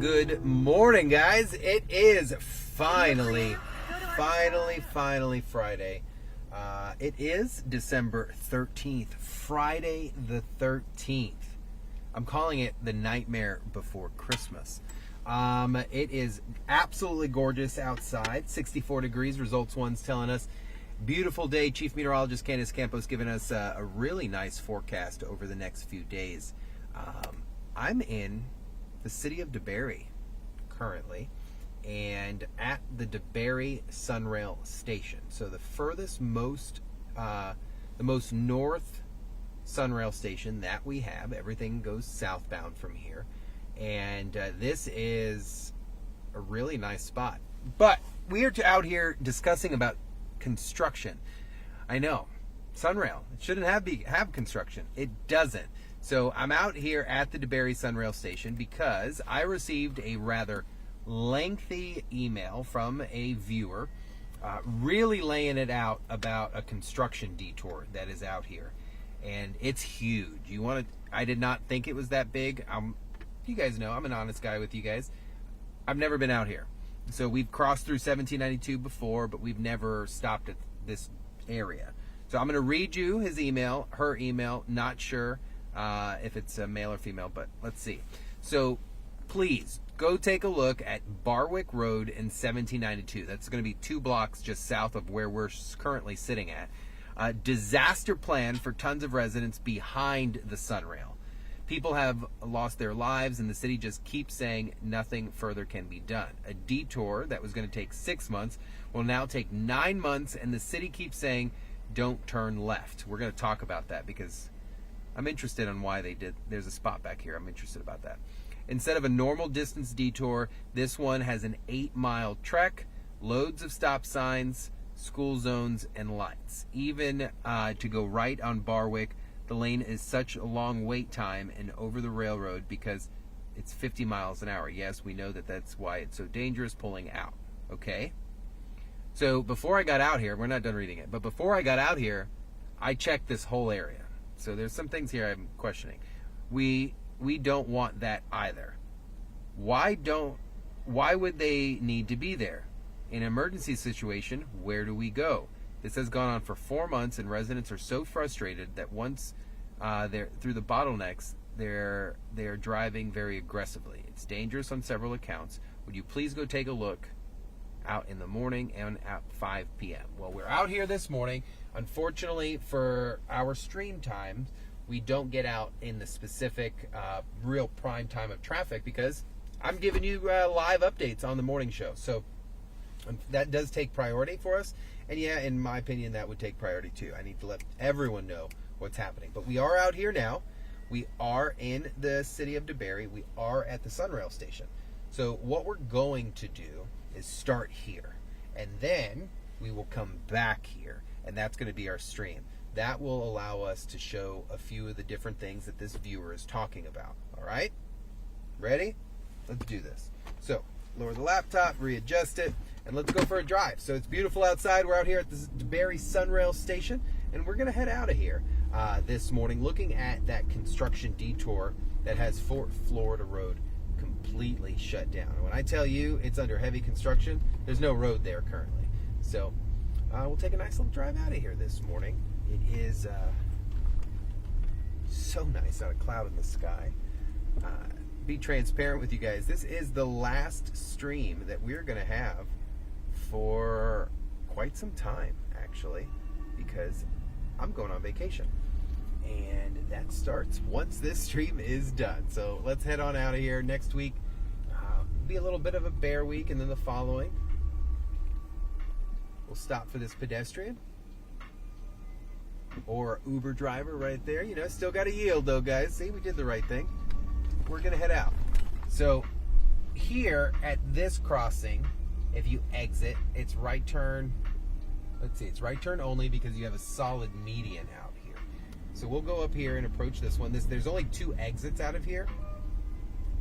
Good morning, guys. It is finally Friday. It is December 13th, Friday the 13th. I'm calling it the nightmare before Christmas. It is absolutely gorgeous outside, 64 degrees, Results One's telling us. Beautiful day. Chief Meteorologist Candace Campos giving us a really nice forecast over the next few days. I'm in the city of DeBary currently, and at the DeBary Sunrail station. So the most north Sunrail station that we have. Everything goes southbound from here, and this is a really nice spot. But we are out here discussing about construction. I know, Sunrail, it shouldn't have construction. It doesn't. So I'm out here at the DeBary Sunrail station because I received a rather lengthy email from a viewer really laying it out about a construction detour that is out here. And it's huge. I did not think it was that big. You guys know, I'm an honest guy with you guys. I've never been out here. So we've crossed through 1792 before, but we've never stopped at this area. So I'm going to read you her email, not sure if it's a male or female, but let's see. So please go take a look at Barwick Road in 1792. That's going to be 2 blocks just south of where we're currently sitting at. Disaster plan for tons of residents behind the Sunrail. People have lost their lives, and the city just keeps saying nothing further can be done. A detour that was going to take 6 months will now take 9 months, and the city keeps saying don't turn left. We're going to talk about that because I'm interested in why they did. There's a spot back here. I'm interested about that. Instead of a normal distance detour, this one has an 8-mile trek, loads of stop signs, school zones, and lights. Even to go right on Barwick, the lane is such a long wait time and over the railroad because it's 50 miles an hour. Yes, we know that's why it's so dangerous pulling out. Okay? So before I got out here, we're not done reading it, but before I got out here, I checked this whole area. So there's some things here I'm questioning. We don't want that either. Why would they need to be there? In an emergency situation, where do we go? This has gone on for 4 months, and residents are so frustrated that once they're through the bottlenecks, they're driving very aggressively. It's dangerous on several accounts. Would you please go take a look out in the morning and at 5 p.m.? Well, we're out here this morning. Unfortunately, for our stream times, we don't get out in the specific real prime time of traffic because I'm giving you live updates on the morning show. So that does take priority for us. And yeah, in my opinion, that would take priority too. I need to let everyone know what's happening. But we are out here now. We are in the city of DeBary. We are at the Sunrail station. So what we're going to do is start here. And then we will come back here. And that's going to be our stream. That will allow us to show a few of the different things that this viewer is talking about. All right? Ready? Let's do this. So lower the laptop, readjust it, and let's go for a drive. So it's beautiful outside. We're out here at the DeBary Sunrail station, and we're going to head out of here this morning looking at that construction detour that has Fort Florida Road completely shut down. And when I tell you it's under heavy construction, there's no road there currently. So we'll take a nice little drive out of here this morning. It is so nice, not a cloud in the sky. Be transparent with you guys. This is the last stream that we're going to have for quite some time, actually, because I'm going on vacation. And that starts once this stream is done. So let's head on out of here. Next week will be a little bit of a bear week, and then the following, we'll stop for this pedestrian or Uber driver right there. You know, still got to yield though, guys. See, we did the right thing. We're going to head out. So here at this crossing, if you exit, it's right turn. Let's see, it's right turn only because you have a solid median out here. So we'll go up here and approach this one. There's only 2 exits out of here.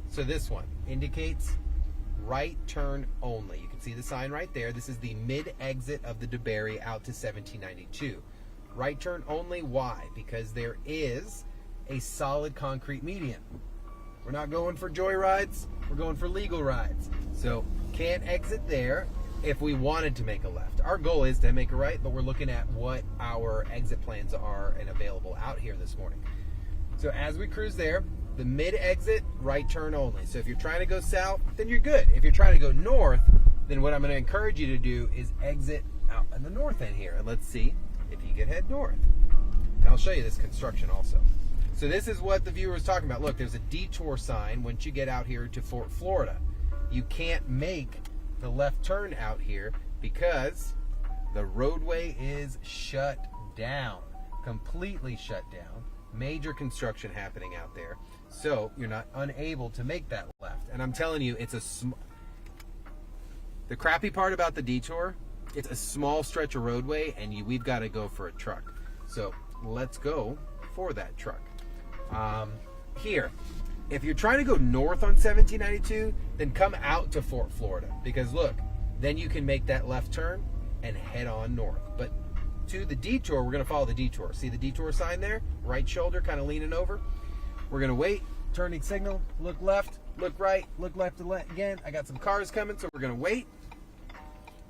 So this one indicates right turn only. You can see the sign right there. This is the mid-exit of the DeBary out to 1792. Right turn only, why? Because there is a solid concrete median. We're not going for joy rides. We're going for legal rides. So can't exit there if we wanted to make a left. Our goal is to make a right, but we're looking at what our exit plans are and available out here this morning. So as we cruise there, the mid-exit, right turn only. So if you're trying to go south, then you're good. If you're trying to go north, then what I'm going to encourage you to do is exit out in the north end here. And let's see if you can head north. And I'll show you this construction also. So this is what the viewer was talking about. Look, there's a detour sign once you get out here to Fort Florida. You can't make the left turn out here because the roadway is shut down, completely shut down. Major construction happening out there. So you're not unable to make that left. And I'm telling you, it's the crappy part about the detour, it's a small stretch of roadway and we've got to go for a truck. So let's go for that truck. Here, if you're trying to go north on 1792, then come out to Fort Florida, because look, then you can make that left turn and head on north. But to the detour, we're going to follow the detour. See the detour sign there? Right shoulder kind of leaning over. We're going to wait, turning signal, look left, look right, look left again. I got some cars coming, so we're going to wait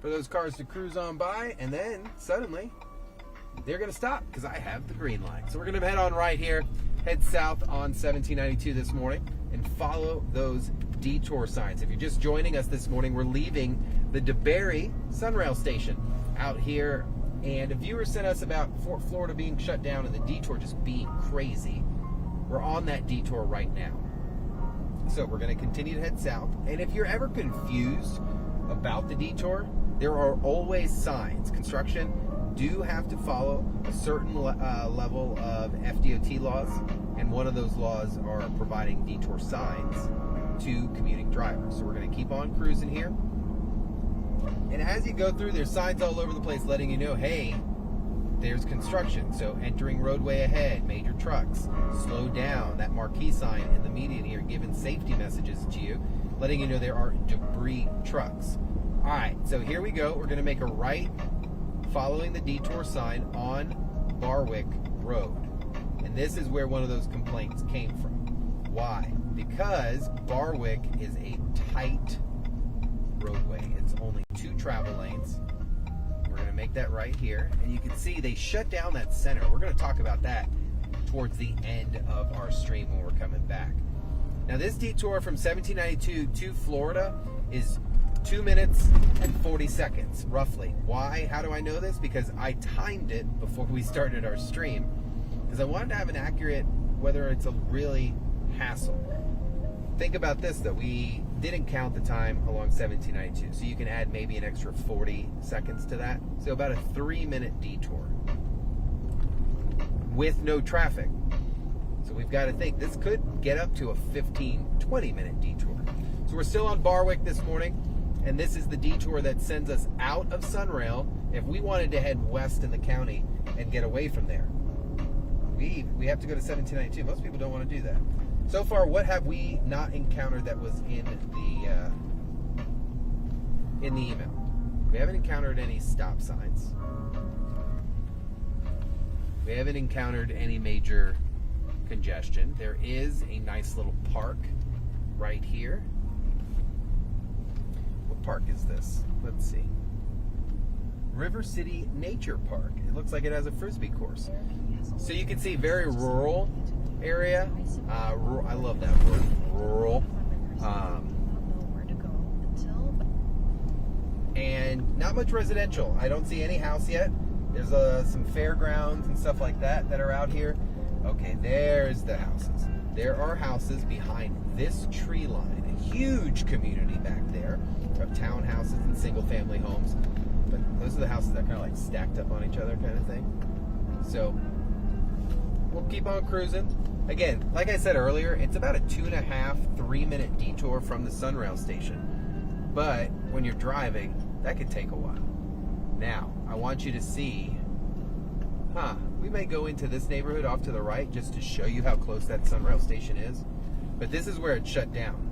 for those cars to cruise on by, and then suddenly they're going to stop because I have the green light. So we're going to head on right here, head south on 1792 this morning, and follow those detour signs. If you're just joining us this morning, we're leaving the DeBary Sunrail station out here, and a viewer sent us about Fort Florida being shut down and the detour just being crazy. We're on that detour right now. So we're going to continue to head south, and if you're ever confused about the detour, there are always signs. Construction do have to follow a certain level of FDOT laws, and one of those laws are providing detour signs to commuting drivers. So we're going to keep on cruising here, and as you go through, there's signs all over the place letting you know, hey, there's construction. So entering roadway ahead, major trucks, slow down. That marquee sign in the median here giving safety messages to you, letting you know there are debris trucks. All right, so here we go. We're going to make a right following the detour sign on Barwick Road. And this is where one of those complaints came from. Why? Because Barwick is a tight roadway. It's only 2 travel lanes. We're going to make that right here. And you can see they shut down that center. We're going to talk about that towards the end of our stream when we're coming back. Now this detour from 1792 to Florida is 2 minutes and 40 seconds, roughly. Why? How do I know this? Because I timed it before we started our stream, because I wanted to have an accurate, whether it's a really hassle. Think about this though, we didn't count the time along 1792, so you can add maybe an extra 40 seconds to that. So about a 3-minute detour with no traffic. So we've got to think this could get up to a 15-20 minute detour. So we're still on Barwick this morning, and this is the detour that sends us out of Sunrail if we wanted to head west in the county and get away from there. We have to go to 1792. Most people don't want to do that. So far, what have we not encountered that was in the email? We haven't encountered any stop signs. We haven't encountered any major congestion. There is a nice little park right here. What park is this? Let's see. River City Nature Park. It looks like it has a frisbee course. So you can see very rural area. I love that word, rural. And not much residential. I don't see any house yet. There's some fairgrounds and stuff like that are out here. Okay, there's the houses. There are houses behind this tree line. A huge community back there of townhouses and single-family homes. But those are the houses that are kind of like stacked up on each other kind of thing. So we'll keep on cruising. Again, like I said earlier, it's about a 2.5-3 minute detour from the Sunrail station. But when you're driving, that could take a while. Now, I want you to see, we may go into this neighborhood off to the right just to show you how close that Sunrail station is. But this is where it's shut down.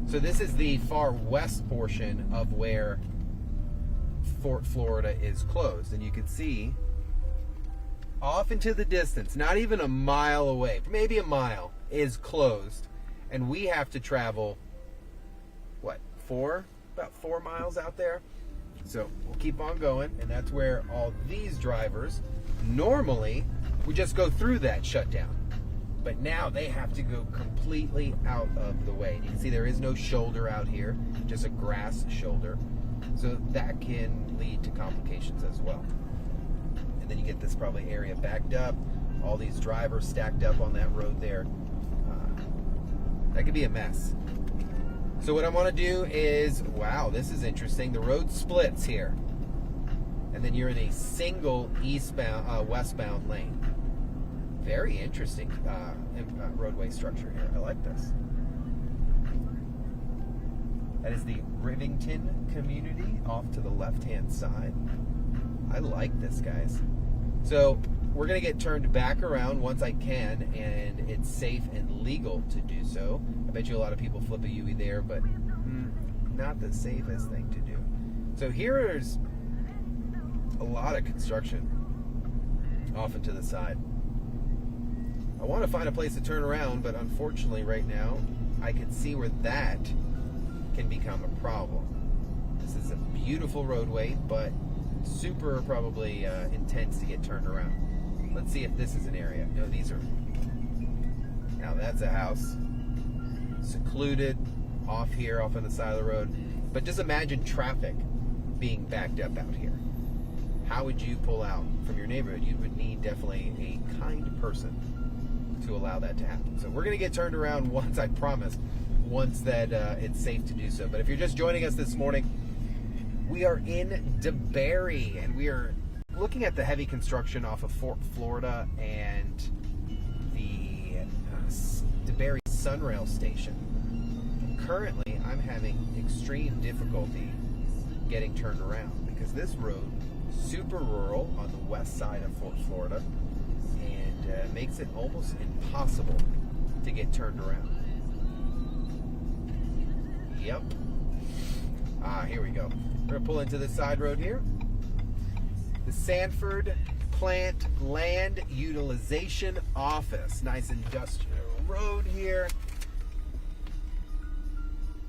So this is the far west portion of where Fort Florida is closed. And you can see off into the distance, not even a mile away, maybe a mile, is closed. And we have to travel, what, about 4 miles out there? So we'll keep on going, and that's where all these drivers normally would just go through that shutdown. But now they have to go completely out of the way. You can see there is no shoulder out here, just a grass shoulder. So that can lead to complications as well. And then you get this probably area backed up, all these drivers stacked up on that road there. That could be a mess. So what I want to do is, wow, this is interesting. The road splits here. And then you're in a single westbound lane. Very interesting roadway structure here. I like this. That is the Rivington community off to the left-hand side. I like this, guys. So we're going to get turned back around once I can, and it's safe and legal to do so. I bet you a lot of people flip a UE there, but not the safest thing to do. So here's a lot of construction off and to the side. I want to find a place to turn around, but unfortunately right now I can see where that can become a problem. This is a beautiful roadway, but super probably intense to get turned around. Let's see if this is an area. No, these are... Now that's a house. Secluded, off here, off on the side of the road. But just imagine traffic being backed up out here. How would you pull out from your neighborhood? You would need definitely a kind person to allow that to happen. So we're going to get turned around once, I promise, once that it's safe to do so. But if you're just joining us this morning, we are in DeBary, and we are looking at the heavy construction off of Fort Florida and the DeBary Sunrail station. Currently, I'm having extreme difficulty getting turned around because this road is super rural on the west side of Fort Florida and makes it almost impossible to get turned around. Yep. Here we go. We're going to pull into the side road here. The Sanford Plant Land Utilization Office. Nice industrial road here.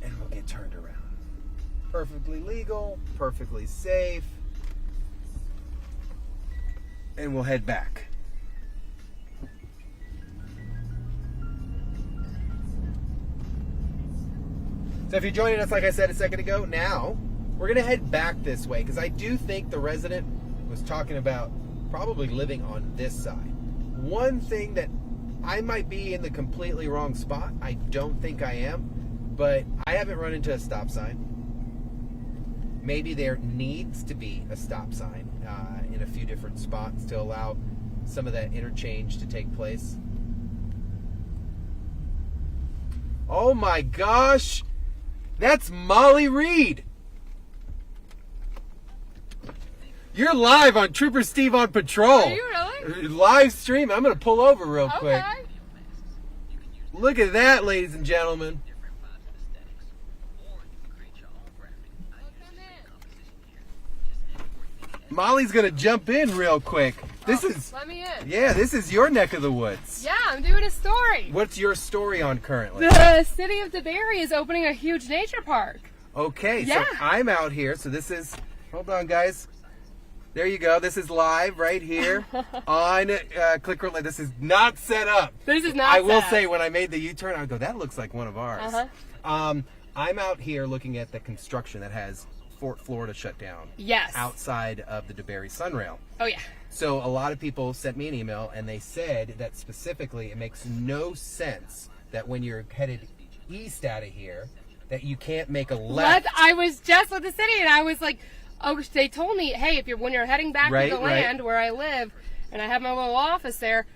And we'll get turned around. Perfectly legal, perfectly safe. And we'll head back. So if you're joining us, like I said a second ago, now we're going to head back this way because I do think the resident was talking about probably living on this side. One thing that I might be in the completely wrong spot, I don't think I am, but I haven't run into a stop sign. Maybe there needs to be a stop sign in a few different spots to allow some of that interchange to take place. Oh my gosh! That's Molly Reed! You're live on Trooper Steve on Patrol. Are you really? Live stream. I'm going to pull over real quick. Okay. Look at that, ladies and gentlemen. Molly's going to jump in real quick. This is... Let me in. Yeah, this is your neck of the woods. Yeah, I'm doing a story. What's your story on currently? The city of DeBary is opening a huge nature park. Okay, Yeah. so I'm out here. So this is... Hold on, guys. There you go. This is live right here on Click Roulette. This is not set up. This is not I will set. say, when I made the U-turn, I would go, that looks like one of ours. Uh-huh. I'm out here looking at the construction that has Fort Florida shut down. Yes. Outside of the DeBary Sunrail. Oh, yeah. So a lot of people sent me an email, and they said that specifically it makes no sense that when you're headed east out of here, that you can't make a left. I was just with the city, and I was like, oh, they told me, hey, when you're heading back to the land where I live, and I have my little office there,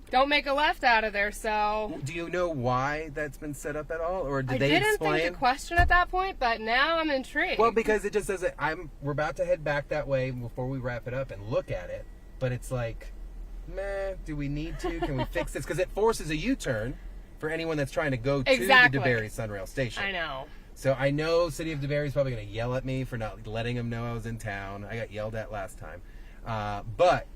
don't make a left out of there. So do you know why that's been set up at all, or did they I didn't explain? think to question at that point, but now I'm intrigued. Well, because it just says that we're about to head back that way before we wrap it up and look at it, but it's like, meh, do we need to? Can we fix this? Because it forces a U-turn for anyone that's trying to go to the DeBary Sunrail station. I know. So I know City of DeBary is probably going to yell at me for not letting them know I was in town. I got yelled at last time. But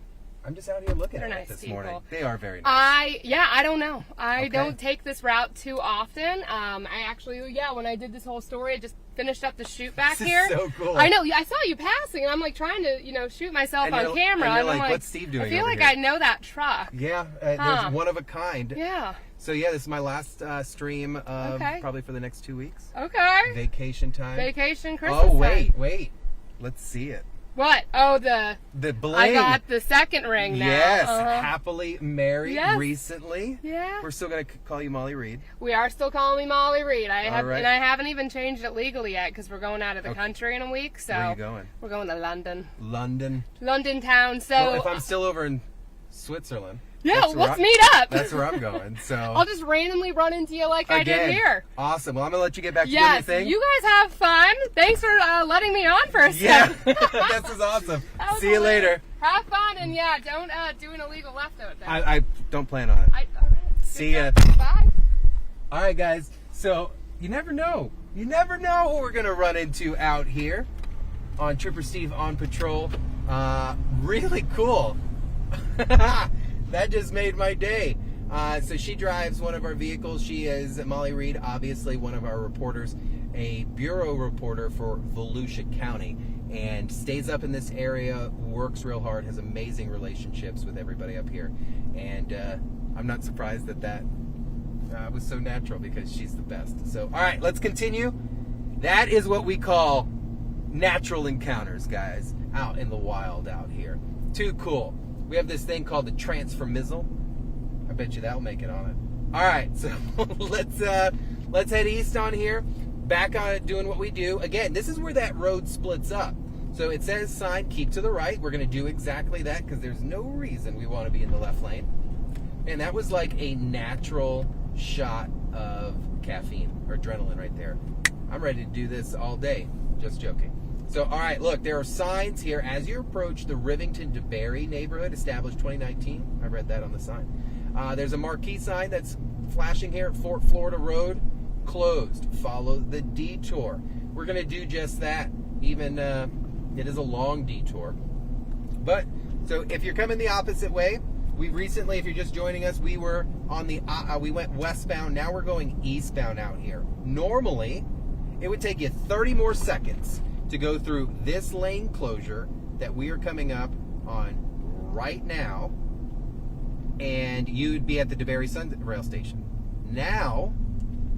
I'm just out here looking They're at nice it this people. morning. They are very nice. I don't know. I Okay. don't take this route too often. I actually, when I did this whole story, I just finished up the shoot back This is here. so cool. I know. I saw you passing, and I'm like trying to, shoot myself And on you're- camera. and you're I'm like, "What's Steve doing I feel over like here?" I know that truck. Yeah, Huh. there's one of a kind. Yeah. So yeah, this is my last stream of Okay. probably for the next 2 weeks. Okay. Vacation time. Vacation Christmas. Oh, time. wait. Let's see it. What? Oh, the bling. I got the second ring now. Yes, Uh-huh. happily married Yes. recently. Yeah. We're still gonna call you Molly Reed. We are still calling me Molly Reed. right. And I haven't even changed it legally yet because we're going out of the country in a week. So Where are you going? we're going to London. London town. So Well, if I'm still over in Switzerland. yeah, that's where let's I- meet up. That's where I'm going. So I'll just randomly run into you like I did here. Awesome. Well, I'm gonna let you get back to Yes, doing your thing. you guys have fun. Thanks for letting me on for a Yeah, second. this is awesome. That was See you hilarious. later. Have fun, and yeah, don't do an illegal left out there. I don't plan on it. All right. See ya. Bye. All right, guys. So you never know. You never know who we're gonna run into out here on Trooper Steve on patrol. Really cool. That just made my day. So she drives one of our vehicles. She is Molly Reed, obviously one of our reporters, a bureau reporter for Volusia County, and stays up in this area, works real hard, has amazing relationships with everybody up here. And I'm not surprised that was so natural because she's the best. So, all right, let's continue. That is what we call natural encounters, guys, out in the wild out here. Too cool. We have this thing called the transformizzle. I bet you that'll make it on it. All right, so let's head east on here. Back on it, doing what we do. Again, this is where that road splits up. So it says sign, keep to the right. We're going to do exactly that because there's no reason we want to be in the left lane. And that was like a natural shot of caffeine or adrenaline right there. I'm ready to do this all day. Just joking. So, all right, look, there are signs here as you approach the Rivington DeBary neighborhood, established 2019. I read that on the sign. There's a marquee sign that's flashing here at Fort Florida Road, closed. Follow the detour. We're going to do just that, even it is a long detour. But, so if you're coming the opposite way, we recently, if you're just joining us, we were on the, we went westbound. Now we're going eastbound out here. Normally, it would take you 30 more seconds to go through this lane closure that we are coming up on right now, and you'd be at the DeBary Sunrail station. Now,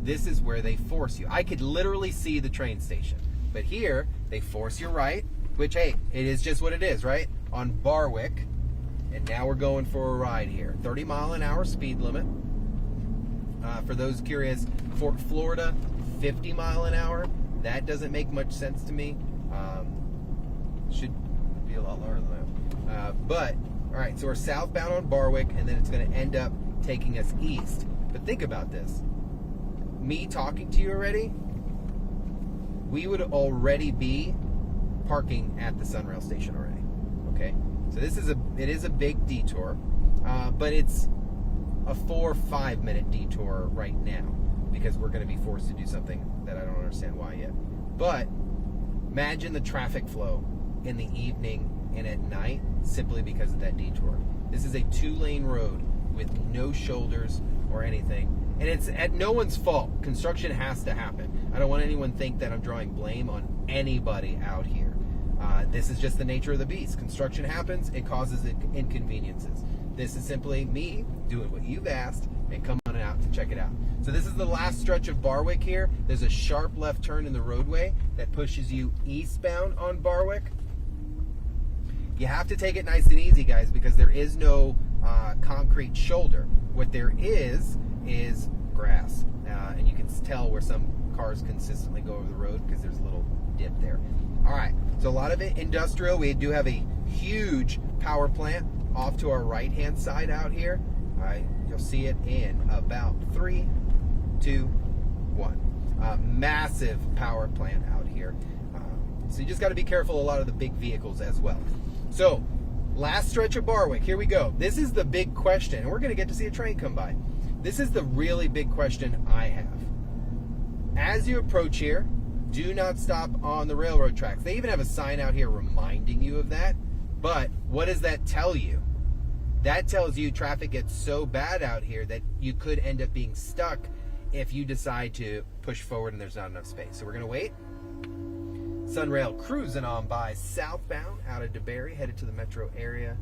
this is where they force you. I could literally see the train station, but here they force you right, which, hey, it is just what it is, right? On Barwick, and now we're going for a ride here. 30-mile-an-hour speed limit. For those curious, Fort Florida, 50 mile an hour. That doesn't make much sense to me. Should be a lot lower than that. But, all right, so we're southbound on Barwick, and then it's going to end up taking us east. But think about this. Me talking to you already, we would already be parking at the Sunrail station already. Okay? So this is it is a big detour, but it's a 4 or 5 minute detour right now because we're going to be forced to do something that I don't understand why yet. But imagine the traffic flow in the evening and at night simply because of that detour. This is a 2-lane road with no shoulders or anything, and it's at no one's fault. Construction has to happen. I don't want anyone to think that I'm drawing blame on anybody out here. This is just the nature of the beast. Construction happens, it causes inconveniences. This is simply me doing what you've asked and coming on out to check it out. So this is the last stretch of Barwick here. There's a sharp left turn in the roadway that pushes you eastbound on Barwick. You have to take it nice and easy, guys, because there is no concrete shoulder. What there is grass. And you can tell where some cars consistently go over the road because there's a little dip there. All right, so a lot of it industrial. We do have a huge power plant off to our right-hand side out here. All right, you'll see it in about 3, 2, 1. Massive power plant out here. So you just got to be careful a lot of the big vehicles as well. So, last stretch of Barwick, here we go. This is the big question, and we're going to get to see a train come by. This is the really big question I have. As you approach here, do not stop on the railroad tracks. They even have a sign out here reminding you of that. But what does that tell you? that tells you traffic gets so bad out here that you could end up being stuck if you decide to push forward and there's not enough space. So we're going to wait. Sunrail cruising on by southbound out of DeBary, headed to the metro area.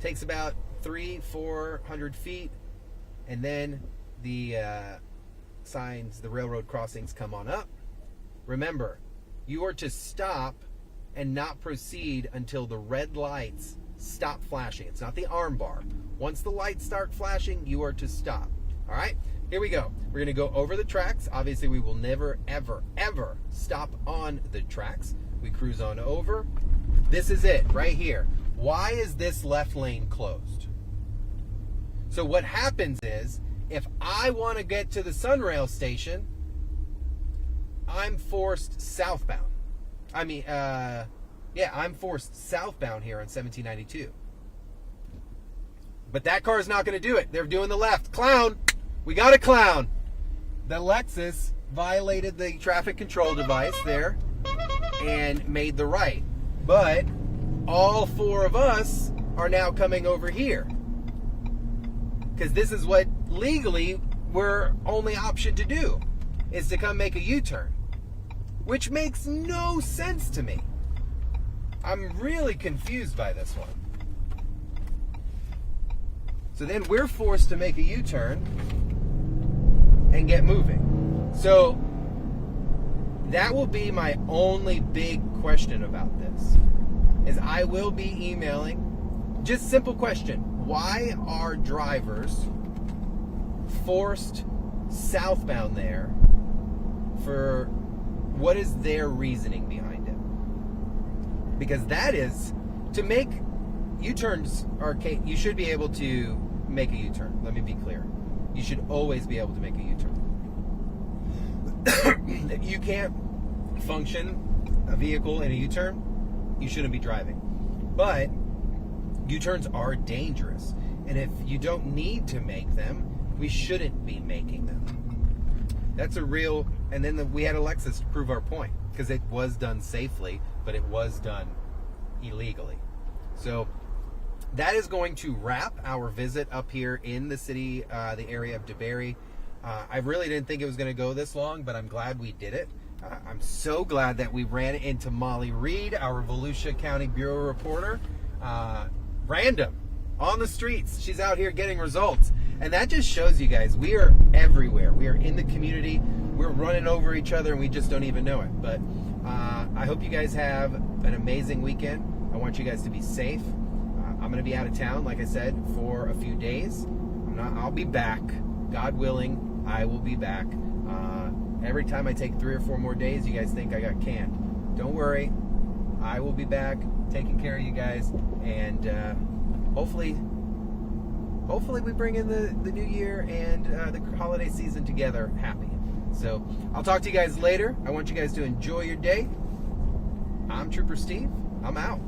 Takes about 300-400 feet, and then the signs, the railroad crossings come on up. Remember, you are to stop and not proceed until the red lights stop flashing. It's not the arm bar. Once the lights start flashing, you are to stop. All right, here we go. We're going to go over the tracks. Obviously, we will never, ever, ever stop on the tracks. We cruise on over. This is it right here. Why is this left lane closed? So what happens is, if I want to get to the Sunrail station, I'm forced southbound. I'm forced southbound here on 1792. But that car is not going to do it. They're doing the left. Clown. We got a clown. The Lexus violated the traffic control device there and made the right. But all four of us are now coming over here, because this is what legally we're only option to do, is to come make a U-turn, which makes no sense to me. I'm really confused by this one. So then we're forced to make a U-turn and get moving. So that will be my only big question about this, is I will be emailing. Just simple question. Why are drivers forced southbound there? For what is their reasoning behind it? Because that is, to make U-turns, you should be able to make a U-turn. Let me be clear. You should always be able to make a U-turn. If you can't function a vehicle in a U-turn, you shouldn't be driving. But U-turns are dangerous, and if you don't need to make them, we shouldn't be making them. That's a real. And then we had a Lexus to prove our point, because it was done safely, but it was done illegally. So that is going to wrap our visit up here in the city, the area of DeBary. I really didn't think it was going to go this long, but I'm glad we did it. I'm so glad that we ran into Molly Reed, our Volusia County Bureau reporter, random, on the streets. She's out here getting results. And that just shows you guys, we are everywhere. We are in the community. We're running over each other, and we just don't even know it. But I hope you guys have an amazing weekend. I want you guys to be safe. I'm going to be out of town, like I said, for a few days. I'll be back. God willing, I will be back. Every time I take 3 or 4 more days, you guys think I got canned. Don't worry. I will be back, taking care of you guys, and hopefully we bring in the new year and the holiday season together happy. So I'll talk to you guys later. I want you guys to enjoy your day. I'm Trooper Steve. I'm out.